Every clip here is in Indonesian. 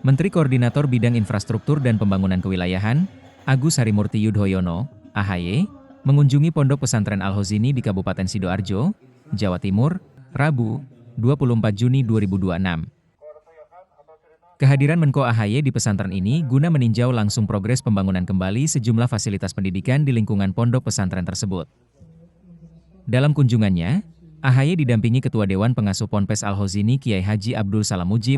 Menteri Koordinator Bidang Infrastruktur dan Pembangunan Kewilayahan, Agus Harimurti Yudhoyono, (AHY), mengunjungi Pondok Pesantren Al-Hozini di Kabupaten Sidoarjo, Jawa Timur, Rabu, 24 Juni 2026. Kehadiran Menko AHY di pesantren ini guna meninjau langsung progres pembangunan kembali sejumlah fasilitas pendidikan di lingkungan pondok pesantren tersebut. Dalam kunjungannya, AHY didampingi Ketua Dewan Pengasuh Ponpes Al-Hozini Kiai Haji Abdul Salam Mujib,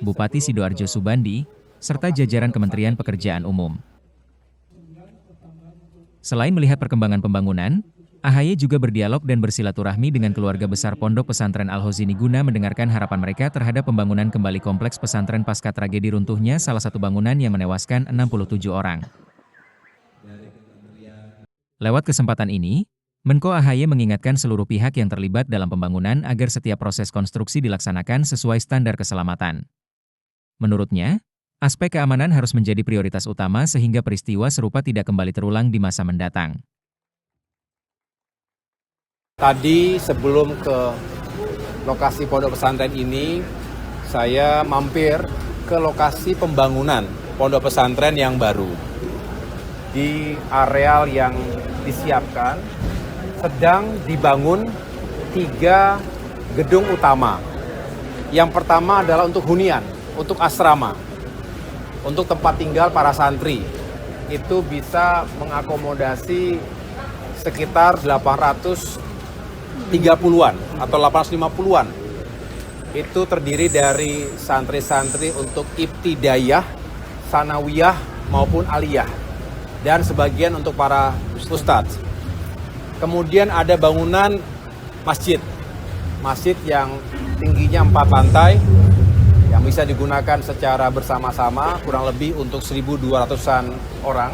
Bupati Sidoarjo Subandi, serta jajaran Kementerian Pekerjaan Umum. Selain melihat perkembangan pembangunan, AHY juga berdialog dan bersilaturahmi dengan keluarga besar Pondok Pesantren Al-Hozini guna mendengarkan harapan mereka terhadap pembangunan kembali kompleks pesantren pasca tragedi runtuhnya salah satu bangunan yang menewaskan 67 orang. Lewat kesempatan ini, Menko AHY mengingatkan seluruh pihak yang terlibat dalam pembangunan agar setiap proses konstruksi dilaksanakan sesuai standar keselamatan. Menurutnya, aspek keamanan harus menjadi prioritas utama sehingga peristiwa serupa tidak kembali terulang di masa mendatang. Tadi sebelum ke lokasi pondok pesantren ini, saya mampir ke lokasi pembangunan pondok pesantren yang baru. Di areal yang disiapkan, sedang dibangun 3 gedung utama. Yang pertama adalah untuk hunian, untuk asrama, untuk tempat tinggal para santri. Itu bisa mengakomodasi sekitar 830-an atau 850-an. Itu terdiri dari santri-santri untuk ibtidaiyah, sanawiyah maupun aliyah, dan sebagian untuk para ustadz. Kemudian ada bangunan masjid yang tingginya 4 lantai, yang bisa digunakan secara bersama-sama kurang lebih untuk 1.200-an orang.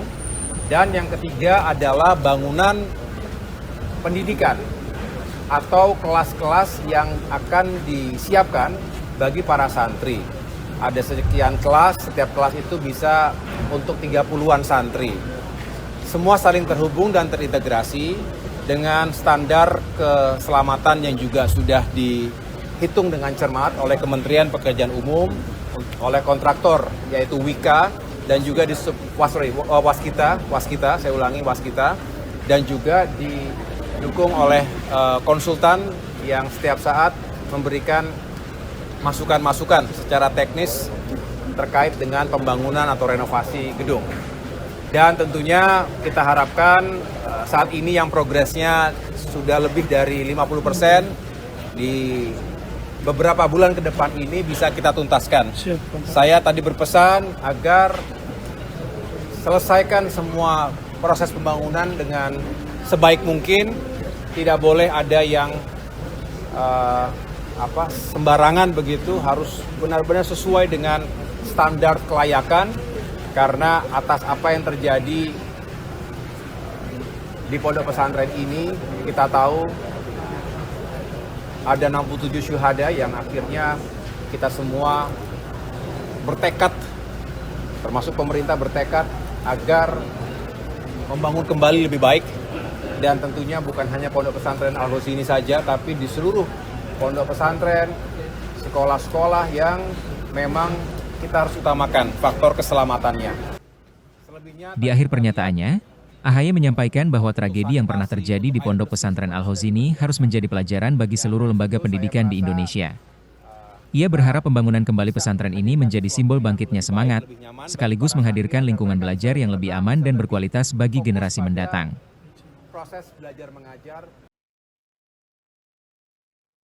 Dan yang ketiga adalah bangunan pendidikan atau kelas-kelas yang akan disiapkan bagi para santri. Ada sekian kelas, setiap kelas itu bisa untuk 30-an santri. Semua saling terhubung dan terintegrasi dengan standar keselamatan yang juga sudah dihitung dengan cermat oleh Kementerian Pekerjaan Umum, oleh kontraktor yaitu Wika, dan juga di Waskita, dan juga didukung oleh konsultan yang setiap saat memberikan masukan-masukan secara teknis terkait dengan pembangunan atau renovasi gedung. Dan tentunya kita harapkan saat ini yang progresnya sudah lebih dari 50%, di beberapa bulan ke depan ini bisa kita tuntaskan. Saya tadi berpesan agar selesaikan semua proses pembangunan dengan sebaik mungkin, tidak boleh ada yang sembarangan begitu, harus benar-benar sesuai dengan standar kelayakan. Karena atas apa yang terjadi di pondok pesantren ini, kita tahu ada 67 syuhada yang akhirnya kita semua bertekad, termasuk pemerintah bertekad agar membangun kembali lebih baik. Dan tentunya bukan hanya pondok pesantren Al-Hozini saja, tapi di seluruh pondok pesantren, sekolah-sekolah yang memang kita harus utamakan faktor keselamatannya. Di akhir pernyataannya, AHY menyampaikan bahwa tragedi yang pernah terjadi di Pondok Pesantren Al-Hozini harus menjadi pelajaran bagi seluruh lembaga pendidikan di Indonesia. Ia berharap pembangunan kembali pesantren ini menjadi simbol bangkitnya semangat, sekaligus menghadirkan lingkungan belajar yang lebih aman dan berkualitas bagi generasi mendatang. Proses belajar mengajar